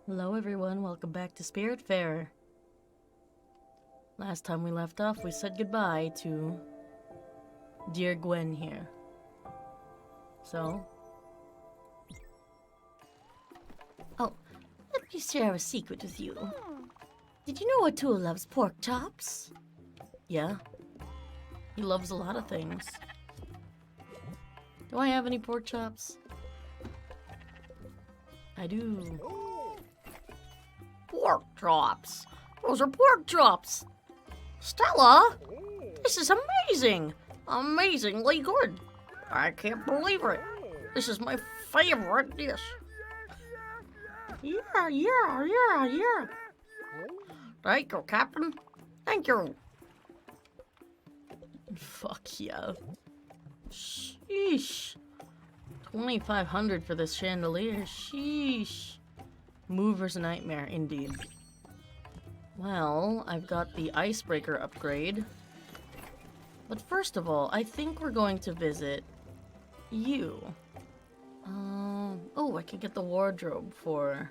Hello everyone, welcome back to Spiritfarer. Last time we left off, we said goodbye to dear Gwen here. So... Oh, let me share a secret with you. Did you know O'Toole loves pork chops? Yeah. He loves a lot of things. Do I have any pork chops? I do. Pork chops. Those are pork chops. Stella, this is amazing. Amazingly good. I can't believe it. This is my favorite dish. Yeah. Thank you, Captain. Thank you. Fuck yeah. Sheesh. 2,500 for this chandelier. Sheesh. Mover's nightmare, indeed. Well, I've got the icebreaker upgrade. But first of all, I think we're going to visit you. Oh, I can get the wardrobe for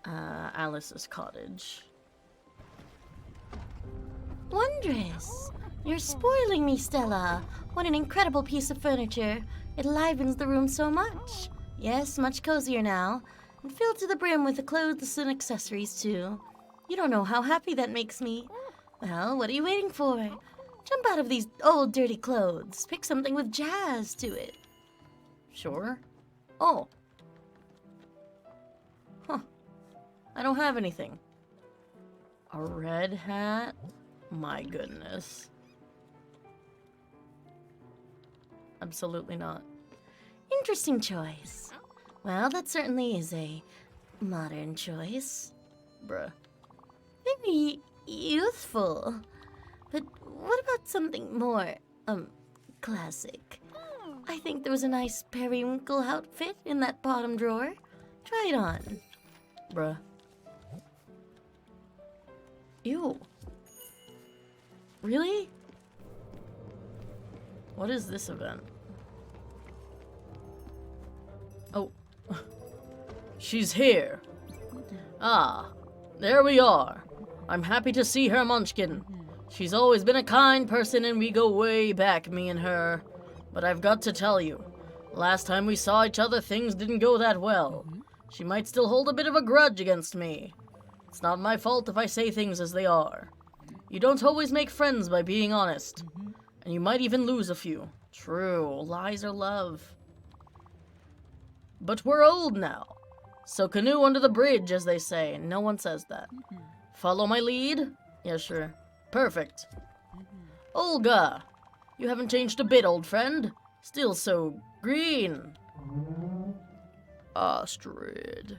Alice's cottage. Wondrous! You're spoiling me, Stella. What an incredible piece of furniture. It livens the room so much. Yes, much cozier now. And filled to the brim with the clothes and accessories, too. You don't know how happy that makes me. Well, what are you waiting for? Jump out of these old dirty clothes. Pick something with jazz to it. Sure. Oh. Huh. I don't have anything. A red hat? My goodness. Absolutely not. Interesting choice. Well, that certainly is a modern choice. Bruh. Very youthful. But what about something more, classic? I think there was a nice periwinkle outfit in that bottom drawer. Try it on. Bruh. Ew. Really? What is this event? Oh. She's here. Ah, there we are. I'm happy to see her, Munchkin. She's always been a kind person and we go way back, me and her. But I've got to tell you, last time we saw each other, things didn't go that well. She might still hold a bit of a grudge against me. It's not my fault if I say things as they are. You don't always make friends by being honest. And you might even lose a few. True, lies are love. But we're old now. So canoe under the bridge, as they say. No one says that. Follow my lead? Yeah, sure. Perfect. Olga! You haven't changed a bit, old friend. Still so green. Astrid.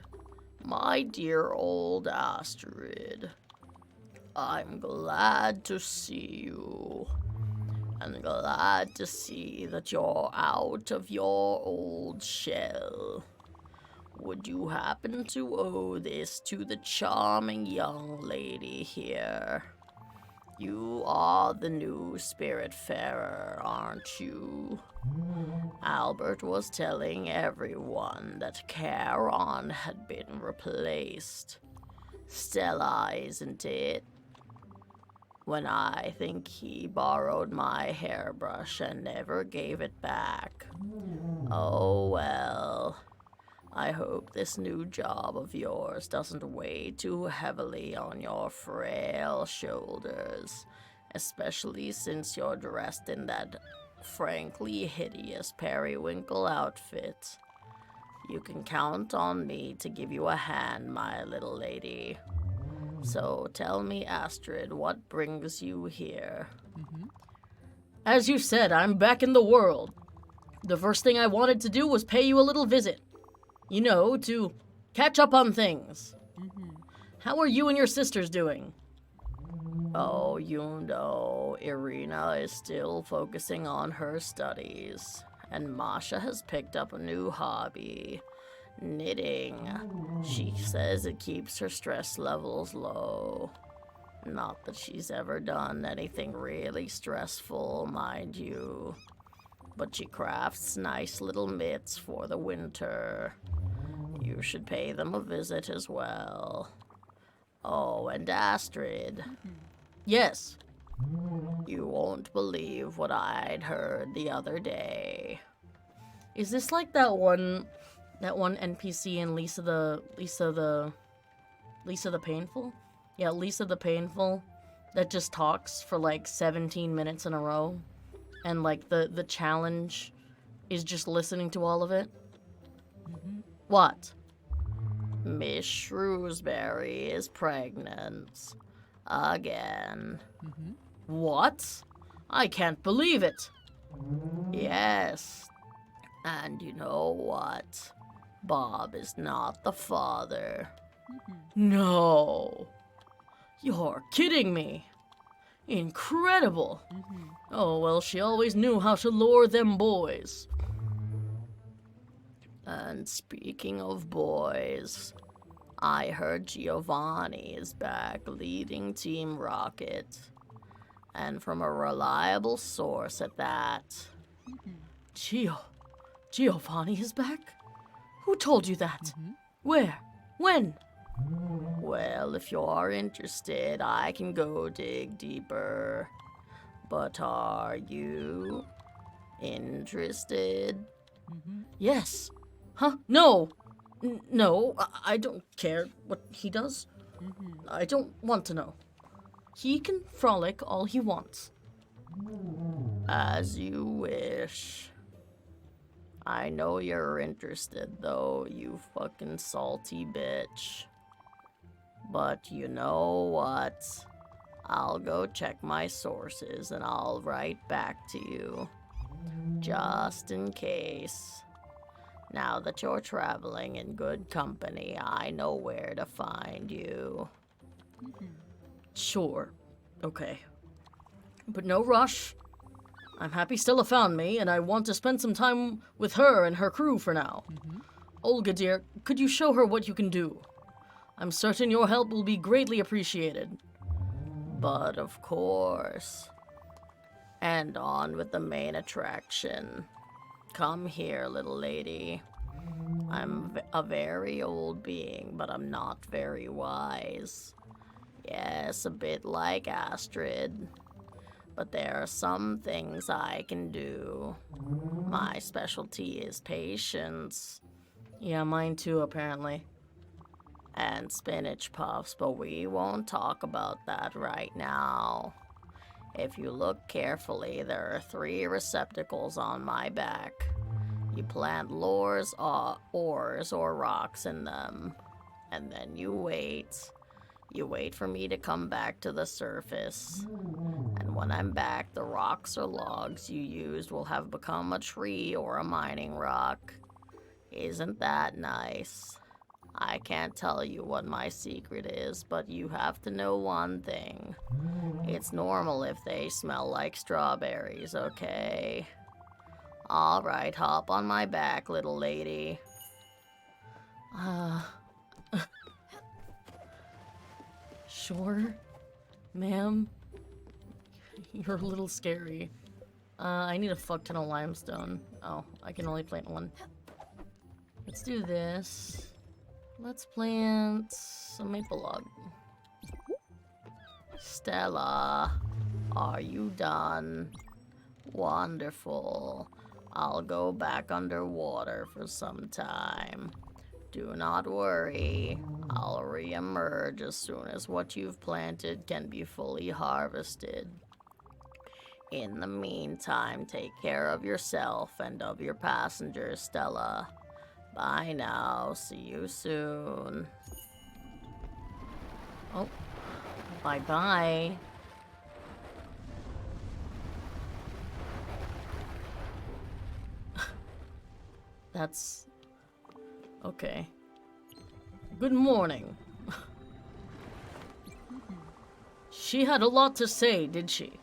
My dear old Astrid. I'm glad to see you. And glad to see that you're out of your old shell. Would you happen to owe this to the charming young lady here? You are the new Spiritfarer, aren't you? Albert was telling everyone that Charon had been replaced. Stella, isn't it? When I think he borrowed my hairbrush and never gave it back. Oh well. I hope this new job of yours doesn't weigh too heavily on your frail shoulders, especially since you're dressed in that frankly hideous periwinkle outfit. You can count on me to give you a hand, my little lady. So tell me, Astrid, what brings you here? As you said, I'm back in the world. The first thing I wanted to do was pay you a little visit. You know, to catch up on things. How are you and your sisters doing? Oh, you know, Irina is still focusing on her studies. And Masha has picked up a new hobby. Knitting. She says it keeps her stress levels low. Not that she's ever done anything really stressful, mind you. But she crafts nice little mitts for the winter. You should pay them a visit as well. Oh, and Astrid. Yes. You won't believe what I'd heard the other day. Is this like that one NPC in Lisa the Painful? Yeah, Lisa the Painful, that just talks for like 17 minutes in a row, and like the challenge is just listening to all of it. What? Miss Shrewsbury is pregnant. Again. What? I can't believe it. Yes. And you know what? Bob is not the father. No. You're kidding me. Incredible. Oh, well, she always knew how to lure them boys. And speaking of boys, I heard Giovanni is back leading Team Rocket. And from a reliable source at that. Giovanni is back? Who told you that? Where? When? Well, if you're interested, I can go dig deeper. But are you interested? Yes. Huh? No. No, I don't care what he does. I don't want to know. He can frolic all he wants. As you wish. I know you're interested, though, you fucking salty bitch. But you know what? I'll go check my sources and I'll write back to you. Just in case. Now that you're traveling in good company, I know where to find you. Sure. Okay. But no rush. I'm happy Stella found me, and I want to spend some time with her and her crew for now. Olga, dear, could you show her what you can do? I'm certain your help will be greatly appreciated. But of course. And on with the main attraction. Come here, little lady. I'm a very old being, but I'm not very wise. Yes, a bit like Astrid. But there are some things I can do. My specialty is patience. Yeah, mine too, apparently. And spinach puffs, but we won't talk about that right now. If you look carefully, there are 3 receptacles on my back. You plant ores or rocks in them, and then you wait. You wait for me to come back to the surface. And when I'm back, the rocks or logs you used will have become a tree or a mining rock. Isn't that nice? I can't tell you what my secret is, but you have to know one thing. It's normal if they smell like strawberries, okay? All right, hop on my back, little lady. Sure, ma'am. You're a little scary. I need a fuck ton of limestone. Oh, I can only plant 1. Let's do this. Let's plant some maple log. Stella, are you done? Wonderful. I'll go back underwater for some time. Do not worry. I'll re-emerge as soon as what you've planted can be fully harvested. In the meantime, take care of yourself and of your passengers, Stella. Bye now. See you soon. Oh. Bye-bye. That's... okay. Good morning. She had a lot to say, did she?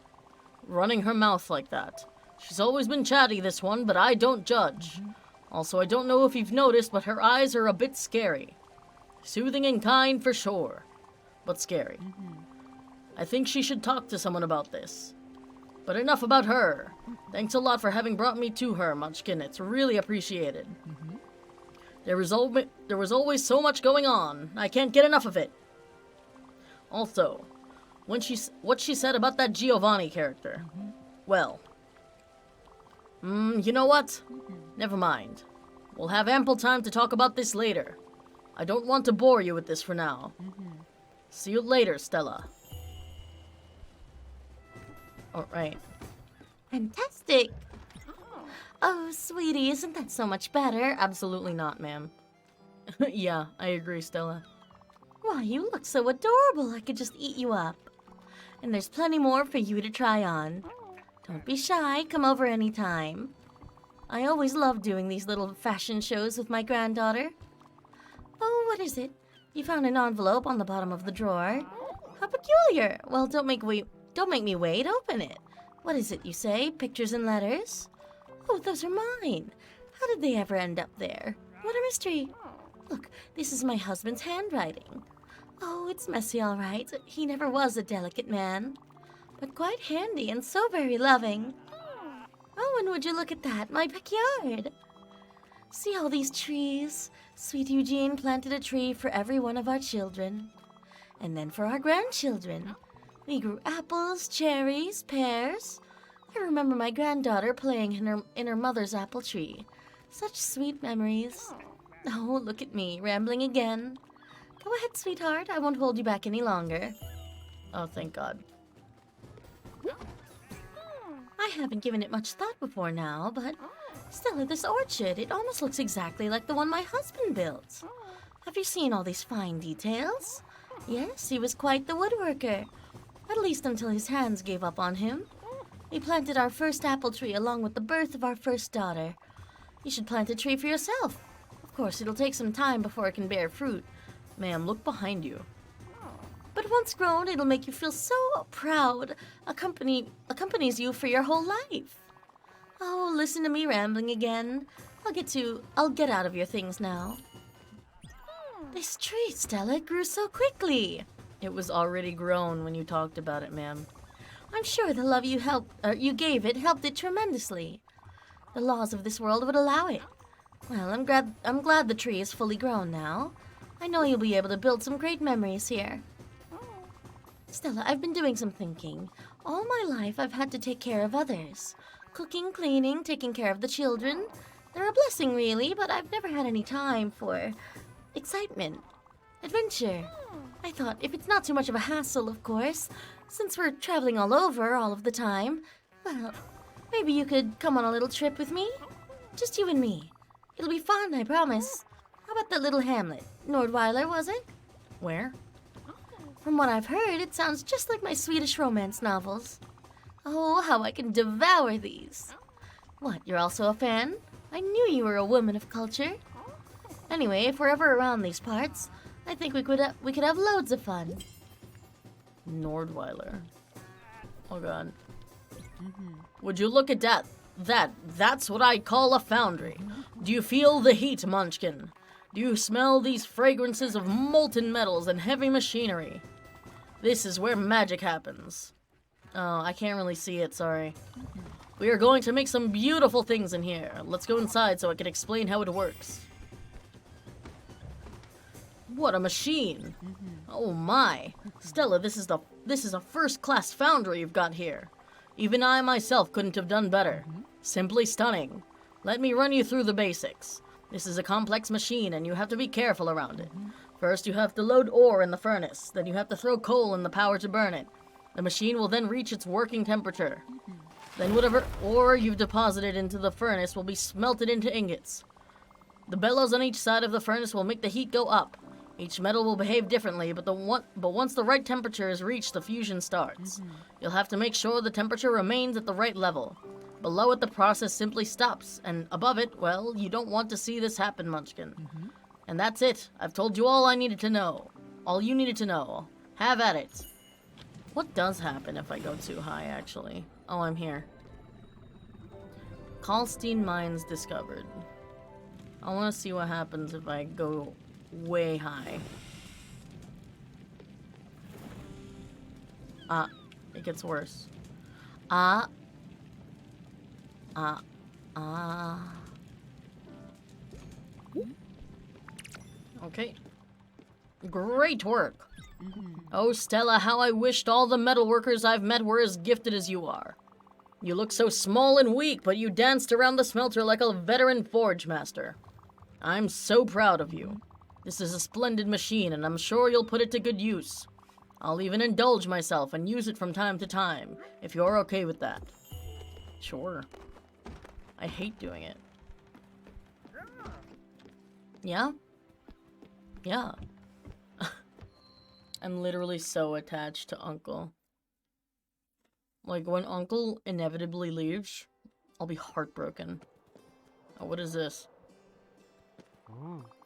Running her mouth like that. She's always been chatty, this one, but I don't judge. Also, I don't know if you've noticed, but her eyes are a bit scary. Soothing and kind for sure, but scary. I think she should talk to someone about this. But enough about her. Thanks a lot for having brought me to her, Munchkin. It's really appreciated. There was always so much going on. I can't get enough of it. Also, what she said about that Giovanni character. Well, you know what? Never mind. We'll have ample time to talk about this later. I don't want to bore you with this for now. See you later, Stella. Alright. Fantastic. Oh, sweetie, isn't that so much better? Absolutely not, ma'am. Yeah, I agree, Stella. Why, you look so adorable. I could just eat you up. And there's plenty more for you to try on. Don't be shy. Come over anytime. I always love doing these little fashion shows with my granddaughter. Oh, what is it? You found an envelope on the bottom of the drawer. How peculiar. Well, don't make me wait. Open it. What is it you say? Pictures and letters? Oh, those are mine. How did they ever end up there? What a mystery. Look, this is my husband's handwriting. Oh, it's messy, all right. He never was a delicate man. But quite handy and so very loving. Oh, and would you look at that? My backyard. See all these trees? Sweet Eugene planted a tree for every one of our children. And then for our grandchildren. We grew apples, cherries, pears. I remember my granddaughter playing in her mother's apple tree. Such sweet memories. Oh, look at me, rambling again. Go ahead, sweetheart. I won't hold you back any longer. Oh, thank God. I haven't given it much thought before now, but Stella, this orchard, it almost looks exactly like the one my husband built. Have you seen all these fine details? Yes, he was quite the woodworker. At least until his hands gave up on him. We planted our first apple tree along with the birth of our first daughter. You should plant a tree for yourself. Of course, it'll take some time before it can bear fruit. Ma'am, look behind you. But once grown, it'll make you feel so proud. Accompanies you for your whole life. Oh, listen to me rambling again. I'll get out of your things now. This tree, Stella, grew so quickly. It was already grown when you talked about it, ma'am. I'm sure the love you gave it helped it tremendously. The laws of this world would allow it. Well, I'm glad the tree is fully grown now. I know you'll be able to build some great memories here. Stella, I've been doing some thinking. All my life, I've had to take care of others. Cooking, cleaning, taking care of the children. They're a blessing, really, but I've never had any time for excitement, adventure. I thought, if it's not too much of a hassle, of course, since we're traveling all over all of the time, well, maybe you could come on a little trip with me? Just you and me. It'll be fun, I promise. How about that little hamlet? Nordweiler, was it? Where? From what I've heard, it sounds just like my Swedish romance novels. Oh, how I can devour these. What, you're also a fan? I knew you were a woman of culture. Anyway, if we're ever around these parts, I think we could have loads of fun. Nordweiler. Oh, God. Would you look at that? That's what I call a foundry. Do you feel the heat, Munchkin? Do you smell these fragrances of molten metals and heavy machinery? This is where magic happens. Oh, I can't really see it, sorry. We are going to make some beautiful things in here. Let's go inside so I can explain how it works. What a machine! Oh my! Stella, this is a first-class foundry you've got here. Even I myself couldn't have done better. Simply stunning. Let me run you through the basics. This is a complex machine and you have to be careful around it. First you have to load ore in the furnace, then you have to throw coal in the power to burn it. The machine will then reach its working temperature. Then whatever ore you've deposited into the furnace will be smelted into ingots. The bellows on each side of the furnace will make the heat go up. Each metal will behave differently, but once the right temperature is reached, the fusion starts. You'll have to make sure the temperature remains at the right level. Below it, the process simply stops, and above it, well, you don't want to see this happen, Munchkin. And that's it. I've told you all I needed to know. All you needed to know. Have at it. What does happen if I go too high, actually? Oh, I'm here. Kalstein Mines discovered. I want to see what happens if I go way high. It gets worse. Okay. Great work. Oh, Stella, how I wished all the metal workers I've met were as gifted as you are. You look so small and weak, but you danced around the smelter like a veteran forge master. I'm so proud of you. This is a splendid machine, and I'm sure you'll put it to good use. I'll even indulge myself and use it from time to time, if you're okay with that. Sure. I hate doing it. Yeah? Yeah. I'm literally so attached to Uncle. Like, when Uncle inevitably leaves, I'll be heartbroken. Oh, what is this?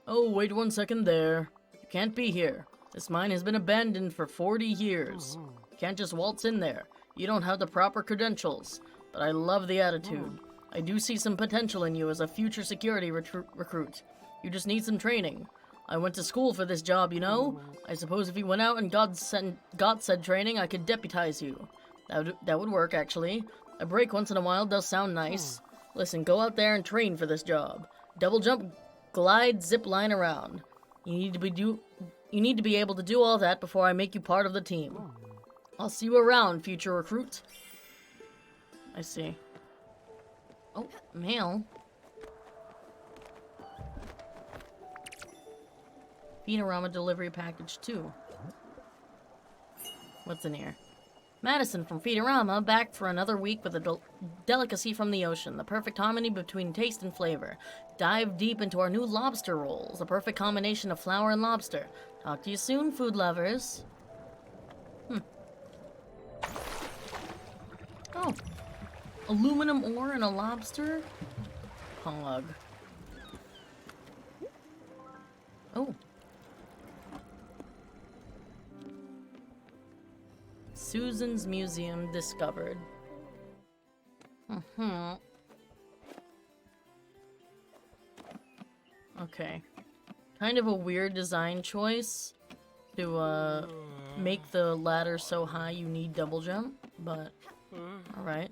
Oh, wait 1 second there. You can't be here. This mine has been abandoned for 40 years. You can't just waltz in there. You don't have the proper credentials. But I love the attitude. I do see some potential in you as a future security recruit. You just need some training. I went to school for this job, you know? I suppose if you went out and got said training, I could deputize you. That would work, actually. A break once in a while does sound nice. Listen, go out there and train for this job. Double jump, glide, zip line around. You need to be able to do all that before I make you part of the team. I'll see you around, future recruit. I see. Oh, mail. Feedorama delivery package 2. What's in here? Madison from Feedorama, back for another week with a delicacy from the ocean. The perfect harmony between taste and flavor. Dive deep into our new lobster rolls. A perfect combination of flour and lobster. Talk to you soon, food lovers. Oh. Aluminum ore and a lobster? Hog. Oh. Susan's Museum discovered. Okay. Kind of a weird design choice to make the ladder so high you need double jump, but alright.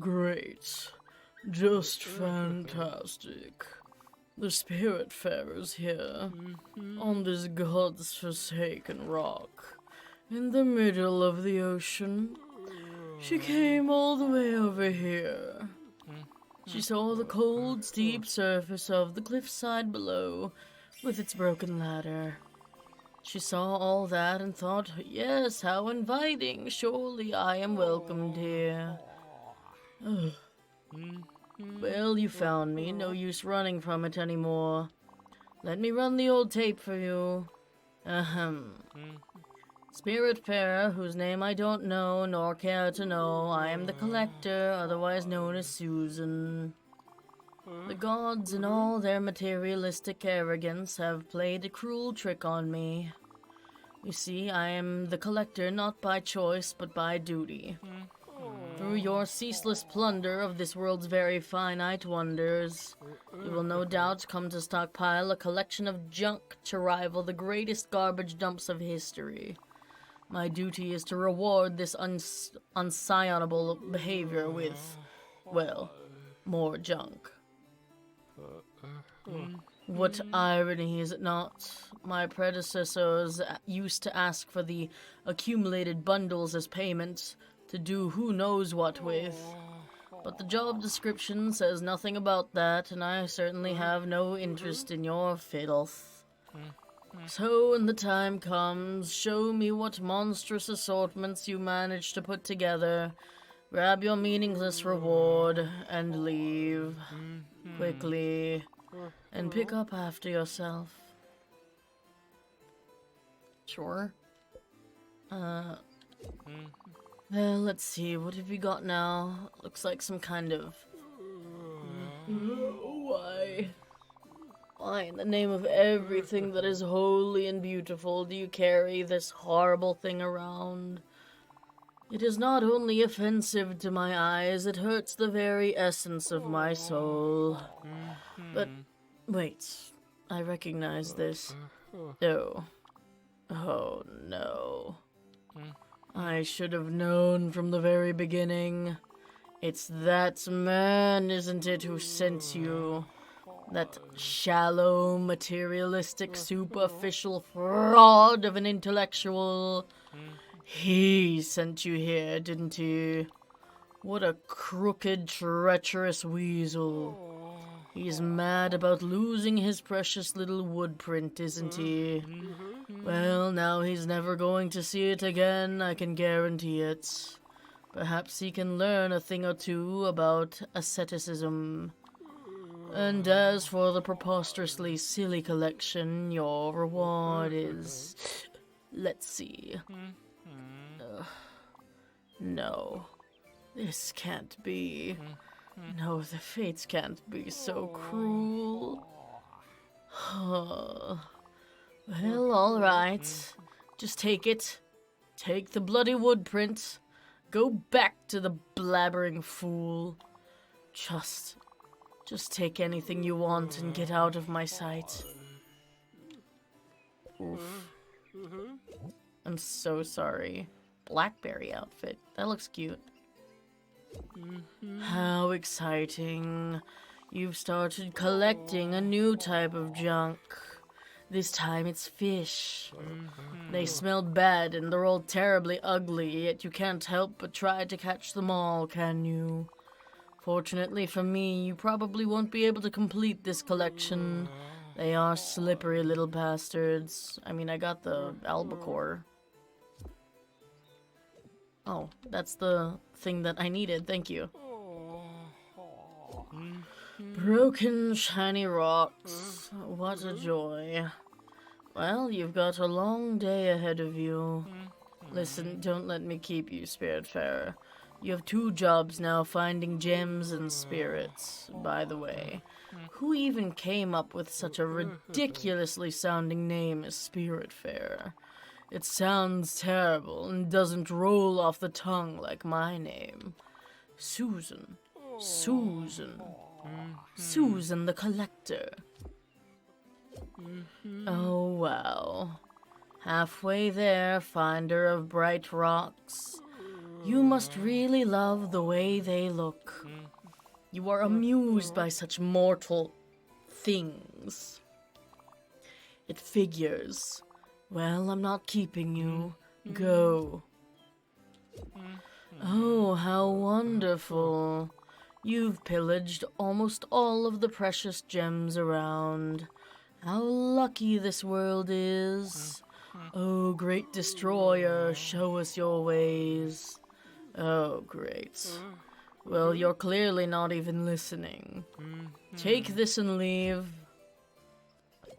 Great. Just fantastic. The Spiritfarer's here, on this god's-forsaken rock, in the middle of the ocean. She came all the way over here. She saw the cold, steep surface of the cliffside below, with its broken ladder. She saw all that and thought, yes, how inviting, surely I am welcomed here. Well, you found me, no use running from it anymore. Let me run the old tape for you. Spiritfarer, whose name I don't know, nor care to know, I am the Collector, otherwise known as Susan. The gods, in all their materialistic arrogance, have played a cruel trick on me. You see, I am the Collector not by choice, but by duty. Through your ceaseless plunder of this world's very finite wonders, you will no doubt come to stockpile a collection of junk to rival the greatest garbage dumps of history. My duty is to reward this unscionable behavior with, well, more junk. What irony, is it not? My predecessors used to ask for the accumulated bundles as payment to do who knows what with. But the job description says nothing about that, and I certainly have no interest in your filth. So, when the time comes, show me what monstrous assortments you manage to put together, grab your meaningless reward, and leave. Quickly. And pick up after yourself. Sure. Well, let's see, what have we got now? Looks like some kind of... Why? Why, in the name of everything that is holy and beautiful, do you carry this horrible thing around? It is not only offensive to my eyes, it hurts the very essence of my soul. But, wait, I recognize this. Oh. Oh, no. I should have known from the very beginning. It's that man, isn't it, who sent you? That shallow, materialistic, superficial fraud of an intellectual. He sent you here, didn't he? What a crooked, treacherous weasel. He's mad about losing his precious little wood print, isn't he? Well, now he's never going to see it again, I can guarantee it. Perhaps he can learn a thing or two about asceticism. And as for the preposterously silly collection, your reward is... Let's see. No. This can't be. No, the fates can't be so cruel. Well, all right. Just take it. Take the bloody wood print. Go back to the blabbering fool. Just take anything you want and get out of my sight. Oof. I'm so sorry. Blackberry outfit. That looks cute. How exciting. You've started collecting a new type of junk. This time it's fish. They smell bad and they're all terribly ugly, yet you can't help but try to catch them all, can you? Fortunately for me, you probably won't be able to complete this collection. They are slippery little bastards. I mean, I got the albacore. Oh, that's the thing that I needed, thank you. Broken shiny rocks. What a joy. Well, you've got a long day ahead of you. Listen, don't let me keep you, Spiritfarer. You have 2 jobs now, finding gems and spirits. By the way, who even came up with such a ridiculously sounding name as Spiritfarer? It sounds terrible and doesn't roll off the tongue like my name. Susan. Susan. Susan the Collector. Oh, wow. Halfway there, finder of bright rocks. You must really love the way they look. You are amused by such mortal things. It figures. Well, I'm not keeping you. Go. Oh, how wonderful. You've pillaged almost all of the precious gems around. How lucky this world is. Oh, great destroyer, show us your ways. Oh, great. Well, you're clearly not even listening. Take this and leave.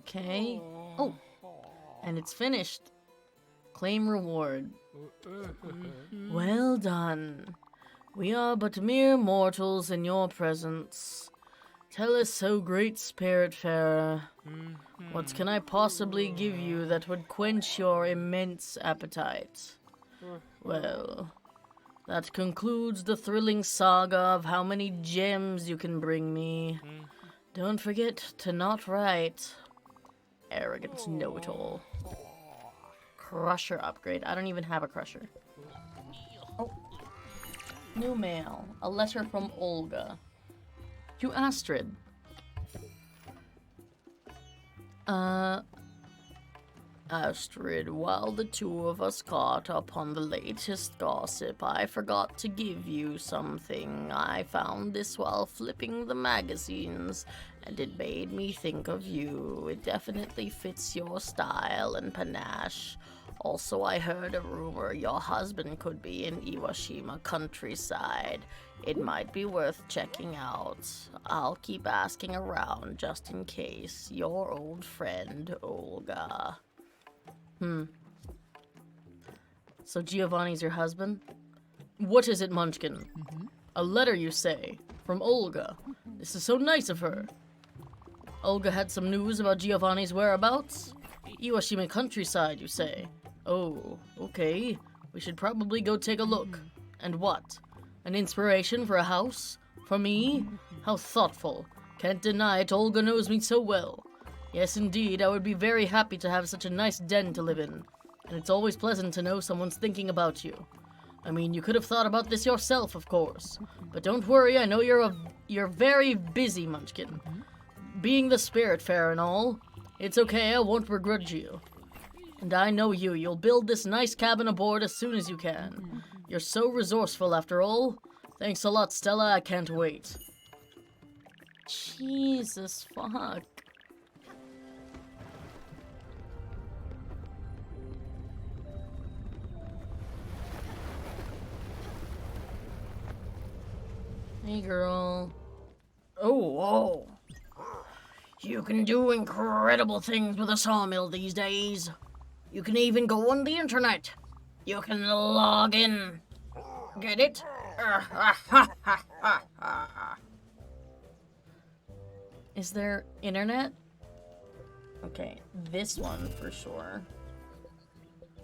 Okay. Oh, and it's finished. Claim reward. Well done. We are but mere mortals in your presence. Tell us, O great Spiritfarer, what can I possibly give you that would quench your immense appetite? Well, that concludes the thrilling saga of how many gems you can bring me. Don't forget to not write. Arrogant know-it-all. Crusher upgrade. I don't even have a crusher. Oh. New mail. A letter from Olga. To Astrid. Astrid, while the 2 of us caught up on the latest gossip, I forgot to give you something. I found this while flipping the magazines, and it made me think of you. It definitely fits your style and panache. Also, I heard a rumor your husband could be in Iwashima countryside. It might be worth checking out. I'll keep asking around just in case. Your old friend, Olga. So Giovanni's your husband? What is it, Munchkin? A letter, you say? From Olga. This is so nice of her. Olga had some news about Giovanni's whereabouts? Iwashima countryside, you say? Oh, okay. We should probably go take a look. And what? An inspiration for a house? For me? How thoughtful. Can't deny it, Olga knows me so well. Yes, indeed, I would be very happy to have such a nice den to live in. And it's always pleasant to know someone's thinking about you. I mean, you could have thought about this yourself, of course. But don't worry, I know you're very busy, Munchkin. Being the Spiritfarer and all, it's okay, I won't begrudge you. And I know you'll build this nice cabin aboard as soon as you can. You're so resourceful after all. Thanks a lot, Stella, I can't wait. Jesus, fuck. Hey, girl. Oh. You can do incredible things with a sawmill these days. You can even go on the internet. You can log in. Get it? Is there internet? Okay, this one for sure.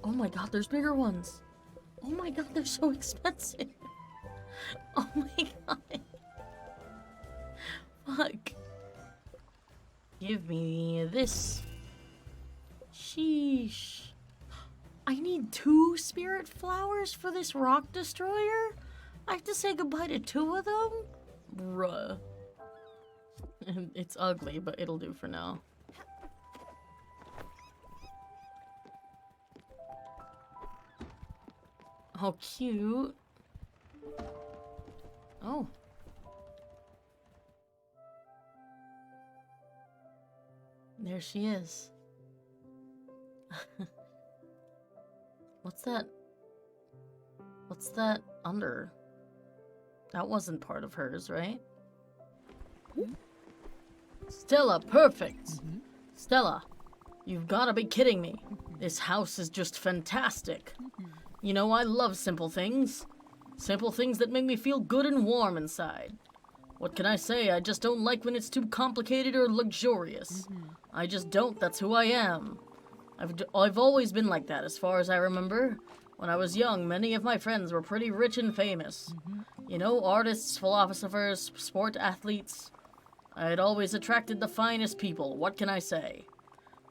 Oh my god, there's bigger ones. Oh my god, they're so expensive. Oh my god. Fuck. Give me this. Sheesh. I need 2 spirit flowers for this rock destroyer? I have to say goodbye to 2 of them? Bruh. It's ugly, but it'll do for now. How cute. Oh. There she is. What's that? What's that under? That wasn't part of hers, right? Stella, perfect. Stella, you've gotta be kidding me. This house is just fantastic. You know, I love simple things. Simple things that make me feel good and warm inside. What can I say? I just don't like when it's too complicated or luxurious. I just don't. That's who I am. I've always been like that, as far as I remember. When I was young, many of my friends were pretty rich and famous. You know, artists, philosophers, sport athletes. I had always attracted the finest people, what can I say?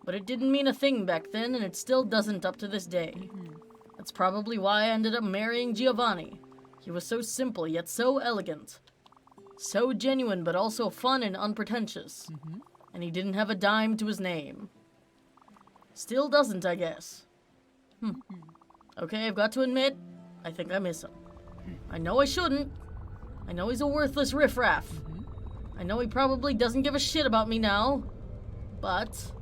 But it didn't mean a thing back then, and it still doesn't up to this day. That's probably why I ended up marrying Giovanni. He was so simple, yet so elegant. So genuine, but also fun and unpretentious. And he didn't have a dime to his name. Still doesn't, I guess. Okay, I've got to admit, I think I miss him. I know I shouldn't. I know he's a worthless riffraff. I know he probably doesn't give a shit about me now. But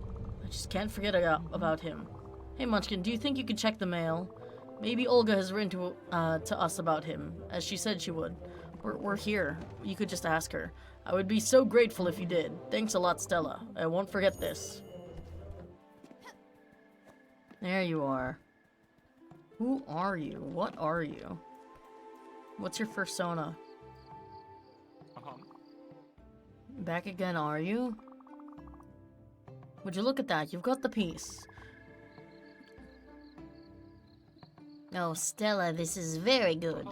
I just can't forget about him. Hey, Munchkin, do you think you could check the mail? Maybe Olga has written to us about him, as she said she would. We're here. You could just ask her. I would be so grateful if you did. Thanks a lot, Stella. I won't forget this. There you are. Who are you? What are you? What's your persona? Back again, are you? Would you look at that? You've got the piece. Oh, Stella, this is very good.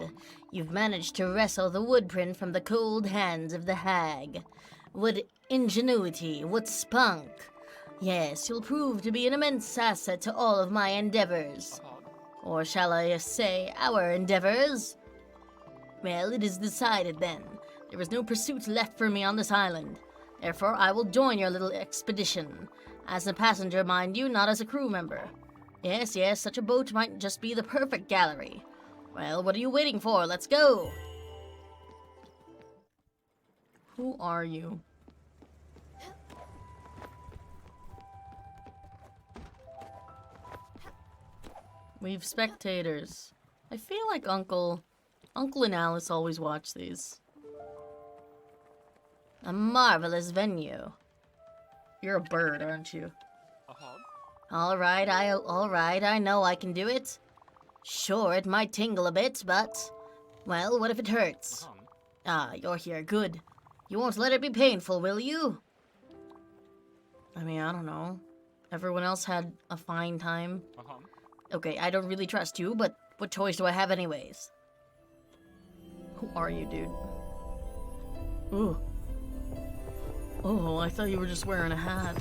You've managed to wrestle the woodprint from the cold hands of the hag. What ingenuity, what spunk. Yes, you'll prove to be an immense asset to all of my endeavors. Or shall I say, our endeavors? Well, it is decided then. There is no pursuit left for me on this island. Therefore, I will join your little expedition. As a passenger, mind you, not as a crew member. Yes, such a boat might just be the perfect gallery. Well, what are you waiting for? Let's go! Who are you? We've spectators. I feel like Uncle and Alice always watch these. A marvelous venue. You're a bird, aren't you? All right, I know I can do it. Sure, it might tingle a bit, but... Well, what if it hurts? Ah, you're here, good. You won't let it be painful, will you? I mean, I don't know. Everyone else had a fine time. Okay, I don't really trust you, but what choice do I have anyways? Who are you, dude? Ooh. Oh, I thought you were just wearing a hat.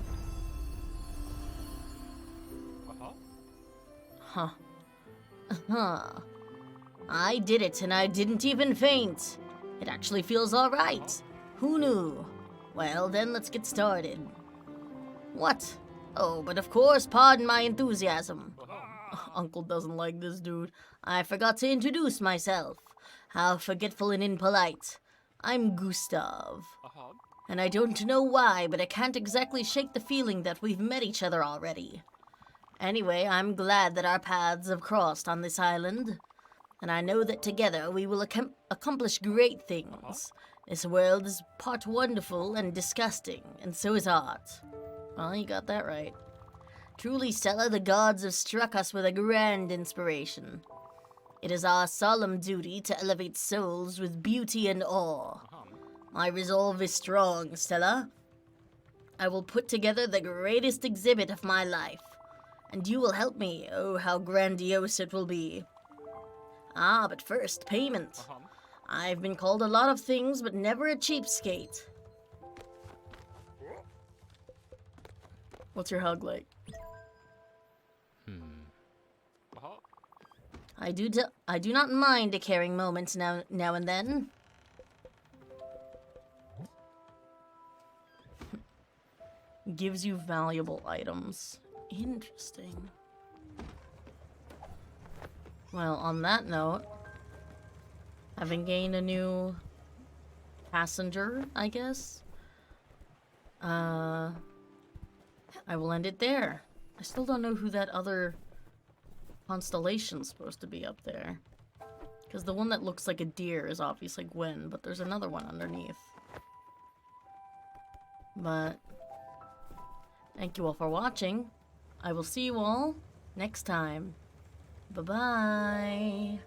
Huh. I did it and I didn't even faint. It actually feels alright. Who knew? Well, then let's get started. What? Oh, but of course, pardon my enthusiasm. Uncle doesn't like this dude. I forgot to introduce myself. How forgetful and impolite. I'm Gustav. And I don't know why, but I can't exactly shake the feeling that we've met each other already. Anyway, I'm glad that our paths have crossed on this island. And I know that together we will accomplish great things. This world is part wonderful and disgusting, and so is art. Well, you got that right. Truly, Stella, the gods have struck us with a grand inspiration. It is our solemn duty to elevate souls with beauty and awe. My resolve is strong, Stella. I will put together the greatest exhibit of my life, and you will help me. Oh, how grandiose it will be. Ah, but first, payment. I've been called a lot of things, but never a cheapskate. What's your hug like? I do not mind a caring moment now and then. Gives you valuable items. Interesting. Well, on that note, having gained a new passenger, I guess, I will end it there. I still don't know who that other constellation's supposed to be up there. Because the one that looks like a deer is obviously Gwen, but there's another one underneath. But thank you all for watching. I will see you all next time. Bye-bye.